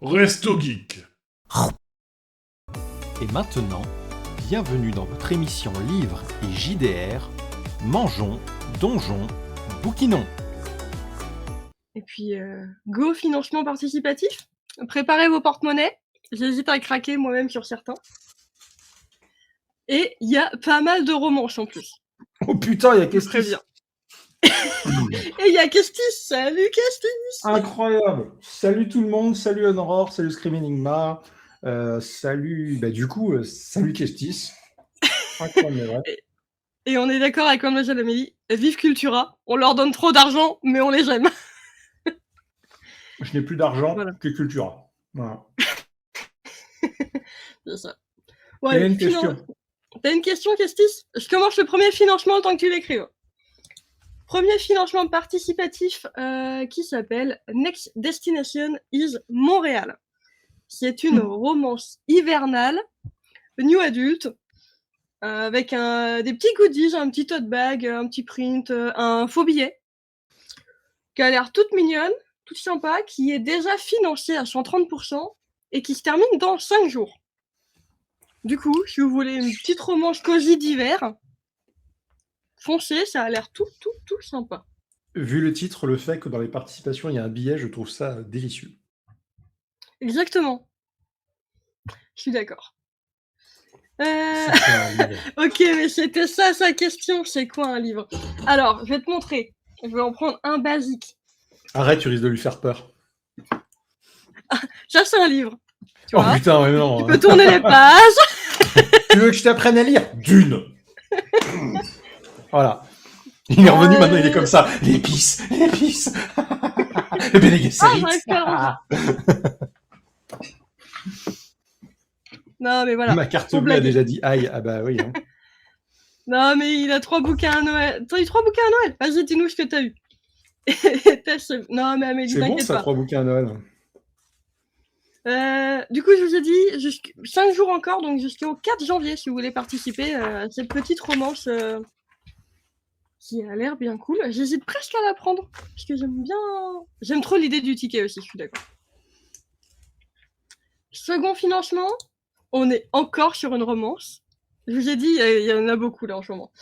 Resto Geek. Et maintenant, bienvenue dans votre émission Livres et JDR. Mangeons, dongeons, bouquinons. Et puis, go financement participatif. Préparez vos porte-monnaies. J'hésite à craquer moi-même sur certains. Et il y a pas mal de romances en plus. Oh putain, il y a Très Kestis. bien. Et il y a Kestis. Salut Kestis. Incroyable. Salut tout le monde, salut Honoror, salut Scream Enigma, salut, salut Kestis. Incroyable, mais vrai. Et on est d'accord avec Mademoiselle Amélie. Vive Cultura. On leur donne trop d'argent, mais on les aime. Je n'ai plus d'argent Voilà. que Cultura. Voilà. C'est ça. Quelle est une question? T'as une question, Kestis? Je commence le premier financement tant que tu l'écrives. Premier financement participatif qui s'appelle Next Destination is Montréal. C'est une romance hivernale, new adulte, avec des petits goodies, un petit tote bag, un petit print, un faux billet, qui a l'air toute mignonne, toute sympa, qui est déjà financée à 130% et qui se termine dans 5 jours. Du coup, si vous voulez une petite romance cosy d'hiver, foncez, ça a l'air tout sympa. Vu le titre, le fait que dans les participations, il y a un billet, je trouve ça délicieux. Exactement. Je suis d'accord. C'est un livre. Ok, mais c'était ça sa question, c'est quoi un livre? Alors, je vais te montrer. Je vais en prendre un basique. Arrête, tu risques de lui faire peur. Ça, c'est un livre. Tu Oh vois, putain, mais non. tu peux tourner les pages. Tu veux que je t'apprenne à lire? Dune. Voilà. Il est revenu, maintenant il est comme ça. L'épice. Le Bene Gesserit. j'arrive pas à Non, mais voilà. Ma carte Faut bleue a blaguer. déjà dit aïe. Ah bah oui. Hein. Non, mais il a 3 bouquins à Noël. T'as eu 3 bouquins à Noël? Vas-y, dis-nous ce que t'as eu. Non, mais Amélie, C'est bon t'inquiète ça, pas. 3 bouquins à Noël. Du coup, je vous ai dit 5 jours encore, donc jusqu'au 4 janvier, si vous voulez participer à cette petite romance qui a l'air bien cool. J'hésite presque à la prendre, parce que j'aime trop l'idée du ticket aussi, je suis d'accord. Second financement, on est encore sur une romance. Je vous ai dit, il y en a beaucoup là en ce moment.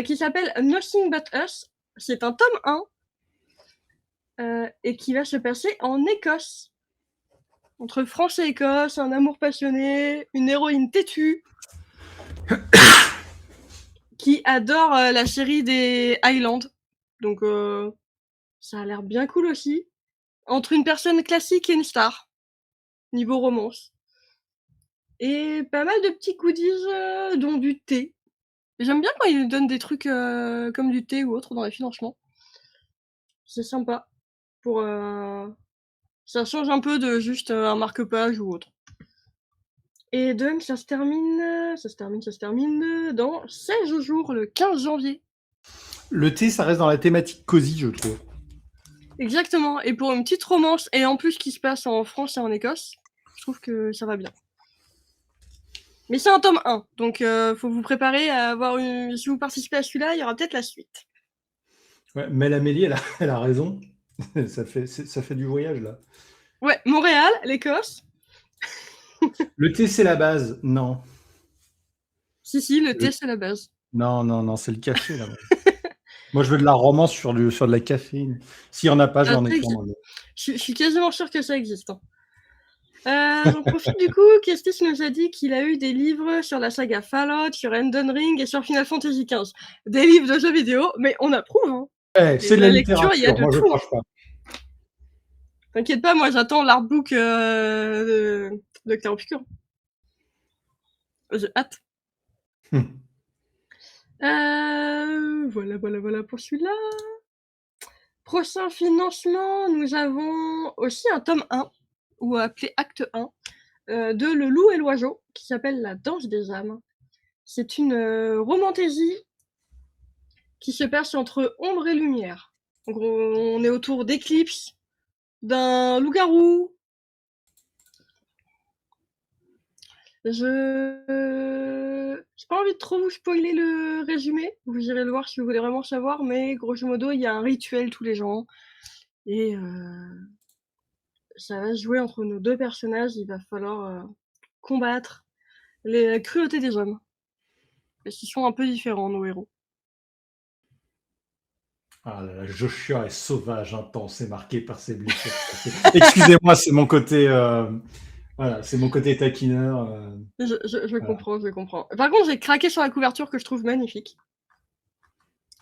Qui s'appelle Nothing But Us. C'est un tome 1 et qui va se passer en Écosse. Entre France et Écosse, un amour passionné, une héroïne têtue qui adore la série des Highlands. Donc ça a l'air bien cool aussi. Entre une personne classique et une star. Niveau romance. Et pas mal de petits goodies, dont du thé. J'aime bien quand ils donnent des trucs comme du thé ou autre dans les financements. C'est sympa. Ça change un peu de juste un marque-page ou autre. Et donc ça se termine dans 16 jours, le 15 janvier. Le thé, ça reste dans la thématique cosy, je trouve. Exactement. Et pour une petite romance, et en plus qui se passe en France et en Écosse, je trouve que ça va bien. Mais c'est un tome 1, donc faut vous préparer à avoir une... Si vous participez à celui-là, il y aura peut-être la suite. Ouais, mais Amélie, elle a raison. ça fait du voyage, là. Ouais, Montréal, l'Écosse. Le thé, c'est la base. Non. Si, le thé, c'est la base. Non, c'est le café, là. Moi, je veux de la romance sur de la caféine. S'il n'y en a pas, je vais en écrire. Je suis quasiment sûre que ça existe. Hein. J'en profite du coup, Kestis nous a dit qu'il a eu des livres sur la saga Fallout, sur Elden Ring et sur Final Fantasy XV. Des livres de jeux vidéo, mais on approuve. Hein. C'est de la lecture, il y a littérature, de moi je tout. crache pas. T'inquiète pas, moi j'attends l'artbook de Claro Piqûre. J'ai hâte. Voilà pour celui-là. Prochain financement, nous avons aussi un tome 1, ou appelé Acte 1, de Le Loup et l'Oiseau, qui s'appelle La Danse des âmes. C'est une romantésie qui se passe entre ombre et lumière. En gros, on est autour d'éclipses, d'un loup-garou. J'ai pas envie de trop vous spoiler le résumé. Vous irez le voir si vous voulez vraiment savoir, mais grosso modo, il y a un rituel tous les ans. Et ça va se jouer entre nos deux personnages. Il va falloir combattre les cruautés des hommes. Parce qu'ils sont un peu différents, nos héros. Ah là là, Joshua est sauvage, intense et marqué par ses blessures. Excusez-moi, c'est mon côté, voilà, c'est mon côté taquineur. Je Voilà. comprends, je comprends. Par contre, j'ai craqué sur la couverture que je trouve magnifique.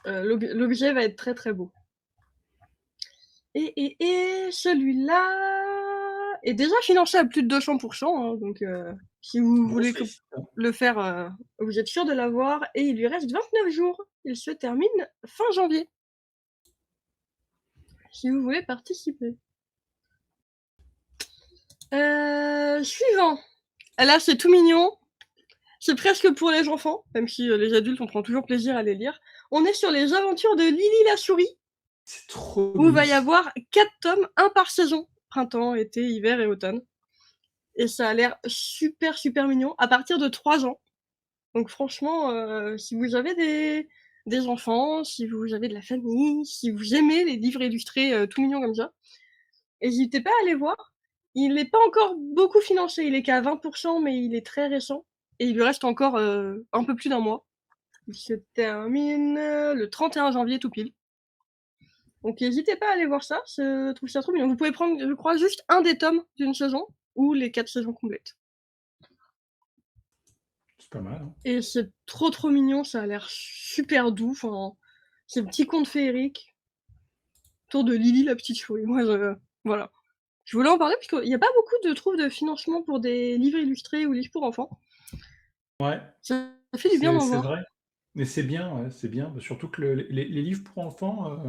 L'objet va être très très beau. Et celui-là est déjà financé à plus de 200%, hein, donc si vous voulez le faire, vous êtes sûr de l'avoir, et il lui reste 29 jours. Il se termine fin janvier. Si vous voulez participer. Suivant. Là, c'est tout mignon. C'est presque pour les enfants, même si les adultes, on prend toujours plaisir à les lire. On est sur les aventures de Lily la souris. C'est trop Où il va y mignon. avoir 4 tomes, un par saison. Printemps, été, hiver et automne. Et ça a l'air super super mignon, à partir de 3 ans. Donc franchement, si vous avez des enfants, si vous avez de la famille, si vous aimez les livres illustrés tout mignons comme ça, n'hésitez pas à aller voir. Il n'est pas encore beaucoup financé, il est qu'à 20%, mais il est très récent. Et il lui reste encore un peu plus d'un mois. Il se termine le 31 janvier tout pile. Donc n'hésitez pas à aller voir ça, je trouve ça trop mignon. Vous pouvez prendre, je crois, juste un des tomes d'une saison, ou les 4 saisons complètes. C'est pas mal. Hein. Et c'est trop trop mignon, ça a l'air super doux. Enfin, c'est un petit conte féerique autour de Lily la petite souris. Moi, voilà. Je voulais en parler parce qu'il n'y a pas beaucoup de trouve de financement pour des livres illustrés ou livres pour enfants. Ouais. Ça fait du bien d'en voir. C'est vrai. Mais c'est bien, ouais, c'est bien. Surtout que les livres pour enfants,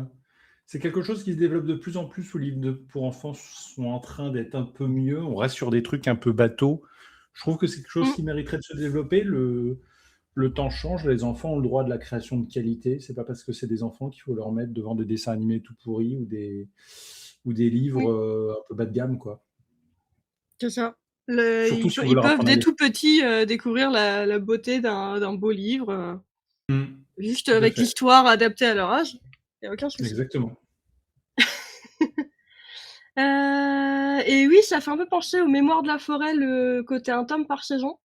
c'est quelque chose qui se développe de plus en plus où les livres pour enfants sont en train d'être un peu mieux. On reste sur des trucs un peu bateaux. Je trouve que c'est quelque chose qui mériterait de se développer. Le temps change, les enfants ont le droit de la création de qualité. C'est pas parce que c'est des enfants qu'il faut leur mettre devant des dessins animés tout pourris ou des livres un peu bas de gamme, quoi. C'est ça. Surtout si on veut Ils leur peuvent apprendre à dès lire. tout petit découvrir la beauté d'un beau livre, juste Tout à avec fait. l'histoire adaptée à leur âge. Il n'y a aucun souci. Exactement. Et oui, ça fait un peu penser aux Mémoires de la forêt, le côté un tome par saison.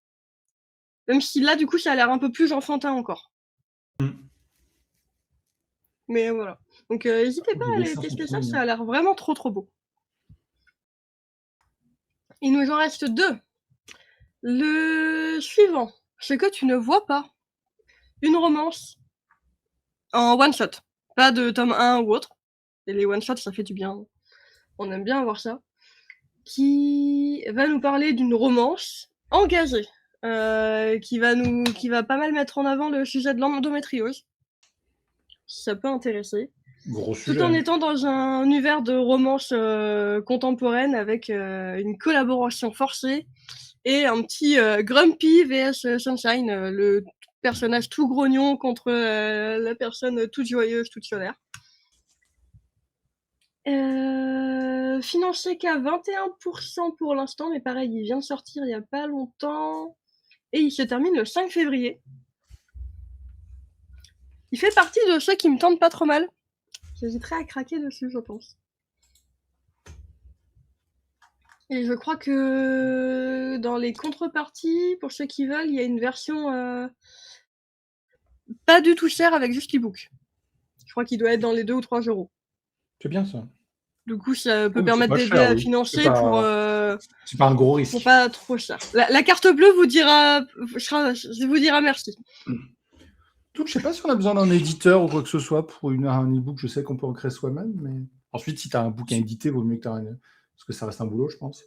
Même si là, du coup, ça a l'air un peu plus enfantin encore. Mais voilà. Donc n'hésitez pas à aller tester ça, ça a l'air vraiment trop trop beau. Il nous en reste 2. Le suivant, Ce que tu ne vois pas. Une romance en one-shot. Pas de tome 1 ou autre. Et les one-shots, ça fait du bien. On aime bien avoir ça. Qui va nous parler d'une romance engagée. Qui va pas mal mettre en avant le sujet de l'endométriose. Si ça peut intéresser. Gros sujet. Tout en étant dans un univers de romance contemporaine avec une collaboration forcée et un petit Grumpy vs Sunshine, le personnage tout grognon contre la personne toute joyeuse, toute solaire. Financé qu'à 21% pour l'instant, mais pareil, il vient de sortir il y a pas longtemps et il se termine le 5 février. Il fait partie de ceux qui me tentent pas trop mal. J'hésiterais à craquer dessus, je pense. Et je crois que dans les contreparties, pour ceux qui veulent, il y a une version pas du tout chère avec juste l'ebook. Je crois qu'il doit être dans les 2 ou 3 euros. C'est bien ça. Du coup, ça peut permettre d'aider à financer pour. C'est pas un gros risque. Pour pas trop cher. La carte bleue vous dira merci. Je sais pas si on a besoin d'un éditeur ou quoi que ce soit pour un e-book. Je sais qu'on peut en créer soi-même, mais ensuite, si tu as un bouquin édité, vaut mieux que tu aies parce que ça reste un boulot, je pense.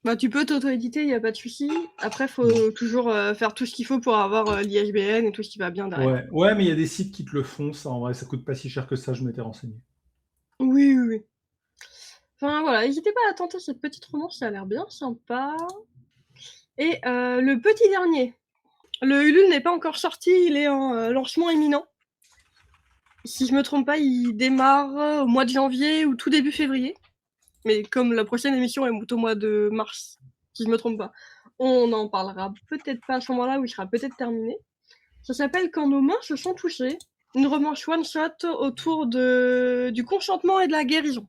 Bah, tu peux t'auto-éditer, il n'y a pas de souci. Après, faut toujours faire tout ce qu'il faut pour avoir l'ISBN et tout ce qui va bien derrière. Ouais, mais il y a des sites qui te le font, ça en vrai, ça coûte pas si cher que ça, je m'étais renseigné. Oui. Enfin voilà, n'hésitez pas à tenter cette petite romance, ça a l'air bien sympa. Et le petit dernier, le Ulule n'est pas encore sorti, il est en lancement imminent. Si je me trompe pas, il démarre au mois de janvier ou tout début février. Mais comme la prochaine émission est au mois de mars, si je me trompe pas, on en parlera peut-être pas à ce moment-là où il sera peut-être terminé. Ça s'appelle Quand nos mains se sont touchées, une romance one-shot autour du consentement et de la guérison.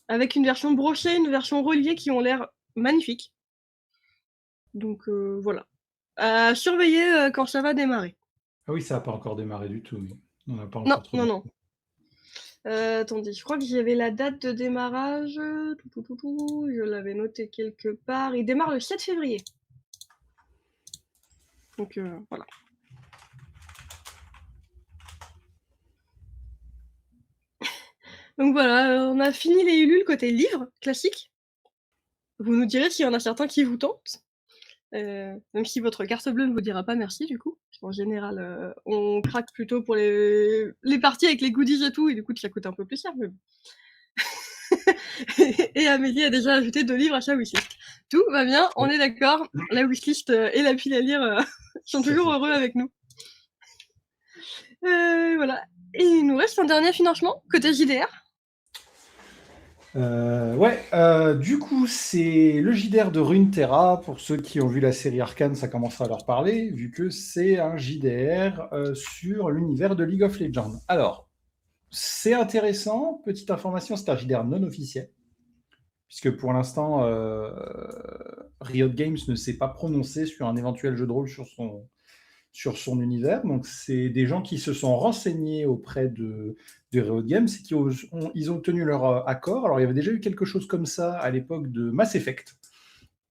avec une version brochée, une version reliée qui ont l'air magnifiques. Donc voilà. À surveiller quand ça va démarrer. Ah oui, ça n'a pas encore démarré du tout. Oui. On n'a pas Non, encore trop non, de... non. Attendez, je crois que j'avais la date de démarrage. Je l'avais noté quelque part. Il démarre le 7 février. Donc voilà. Donc voilà, on a fini les Ulule côté livre classique. Vous nous direz s'il y en a certains qui vous tentent. Même si votre carte bleue ne vous dira pas merci du coup. En général, on craque plutôt pour les parties avec les goodies et tout, et du coup ça coûte un peu plus cher. Mais bon. Et Amélie a déjà ajouté 2 livres à sa wishlist. Tout va bien, on est d'accord. La wishlist et la pile à lire sont toujours heureux avec nous. Voilà. Et il nous reste un dernier financement côté JDR. Du coup, c'est le JDR de Runeterra. Pour ceux qui ont vu la série Arcane, ça commencera à leur parler, vu que c'est un JDR sur l'univers de League of Legends. Alors, c'est intéressant. Petite information, c'est un JDR non officiel, puisque pour l'instant, Riot Games ne s'est pas prononcé sur un éventuel jeu de rôle sur son univers. Donc, c'est des gens qui se sont renseignés auprès de Riot Games et ils ont obtenu leur accord. Alors, il y avait déjà eu quelque chose comme ça à l'époque de Mass Effect,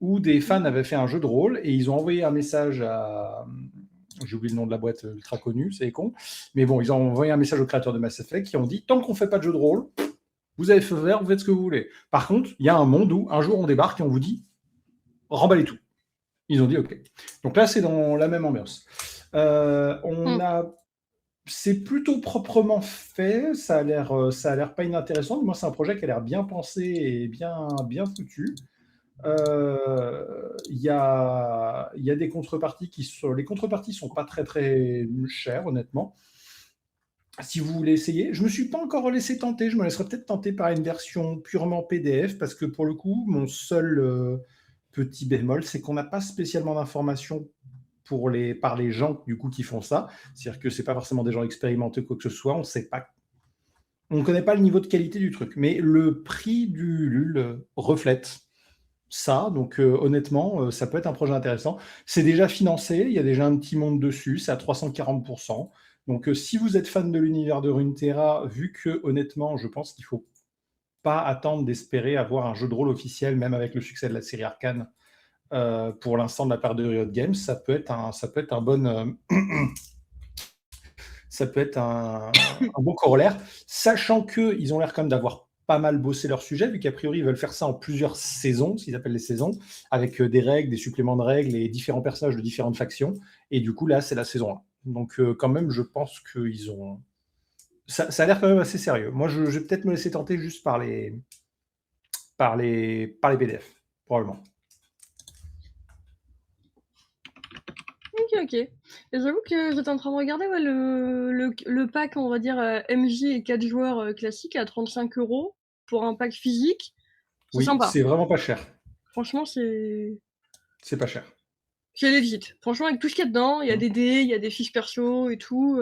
où des fans avaient fait un jeu de rôle et ils ont envoyé un message à... J'ai oublié le nom de la boîte ultra connue, c'est con. Mais bon, ils ont envoyé un message aux créateurs de Mass Effect qui ont dit « Tant qu'on ne fait pas de jeu de rôle, vous avez fait vert, vous faites ce que vous voulez. » Par contre, il y a un monde où un jour on débarque et on vous dit « Remballez tout. » Ils ont dit « Ok. » Donc là, c'est dans la même ambiance. C'est plutôt proprement fait, ça a l'air pas inintéressant. Moi, c'est un projet qui a l'air bien pensé et bien foutu. Il y a des contreparties les contreparties sont pas très très chères, honnêtement. Si vous voulez essayer, je me suis pas encore laissé tenter. Je me laisserai peut-être tenter par une version purement PDF parce que pour le coup, mon seul petit bémol, c'est qu'on n'a pas spécialement d'informations par les gens du coup qui font ça. C'est-à-dire que c'est pas forcément des gens expérimentés ou quoi que ce soit. On ne connaît pas le niveau de qualité du truc, mais le prix du LUL reflète ça. Donc honnêtement, ça peut être un projet intéressant. C'est déjà financé, il y a déjà un petit monde dessus, c'est à 340%. Donc si vous êtes fan de l'univers de Runeterra, vu que honnêtement, je pense qu'il ne faut pas attendre d'espérer avoir un jeu de rôle officiel, même avec le succès de la série Arcane, pour l'instant de la part de Riot Games, ça peut être un bon... ça peut être un bon corollaire, sachant qu'ils ont l'air quand même d'avoir pas mal bossé leur sujet, vu qu'a priori, ils veulent faire ça en plusieurs saisons, ce qu'ils appellent les saisons, avec des règles, des suppléments de règles et différents personnages de différentes factions. Et du coup, là, c'est la saison 1. Donc, quand même, je pense qu'ils ont... Ça a l'air quand même assez sérieux. Moi, je vais peut-être me laisser tenter juste par les PDF, probablement. Ok. Et j'avoue que j'étais en train de regarder le pack, on va dire, MJ et 4 joueurs classique à 35 € pour un pack physique. C'est sympa. C'est vraiment pas cher. Franchement, c'est pas cher. C'est legit. Franchement, avec tout ce qu'il y a dedans, il y a des dés, il y a des fiches perso et tout.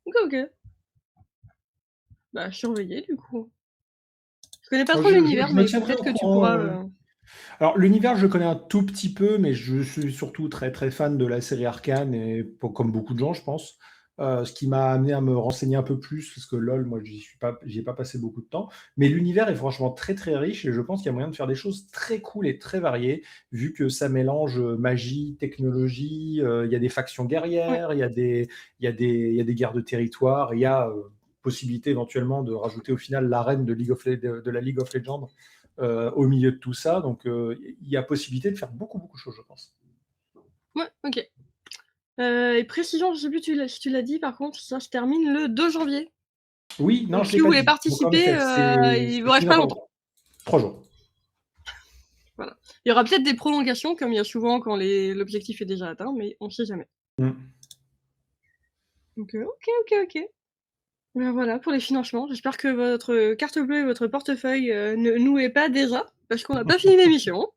Ok. Bah, surveiller du coup. Je connais pas trop l'univers, mais peut-être que tu pourras... Alors, l'univers, je connais un tout petit peu, mais je suis surtout très très fan de la série Arcane, et comme beaucoup de gens, je pense. Ce qui m'a amené à me renseigner un peu plus, parce que LoL, moi, j'y ai pas passé beaucoup de temps. Mais l'univers est franchement très très riche, et je pense qu'il y a moyen de faire des choses très cool et très variées, vu que ça mélange magie, technologie, il y a des factions guerrières, il y a des guerres de territoire, il y a possibilité éventuellement de rajouter au final l'arène de la League of Legends au milieu de tout ça. Donc, il y a possibilité de faire beaucoup de choses, je pense. Ouais, ok. Et précision, je sais plus si tu l'as dit, par contre, ça se termine le 2 janvier. Oui, non, donc, je si l'ai vous pas voulez dit. participer, il vous reste pas longtemps. 3 jours. Voilà. Il y aura peut-être des prolongations, comme il y a souvent quand l'objectif est déjà atteint, mais on ne sait jamais. Donc, ok. Ben voilà pour les financements. J'espère que votre carte bleue et votre portefeuille ne nouaient pas déjà, parce qu'on n'a pas fini l'émission.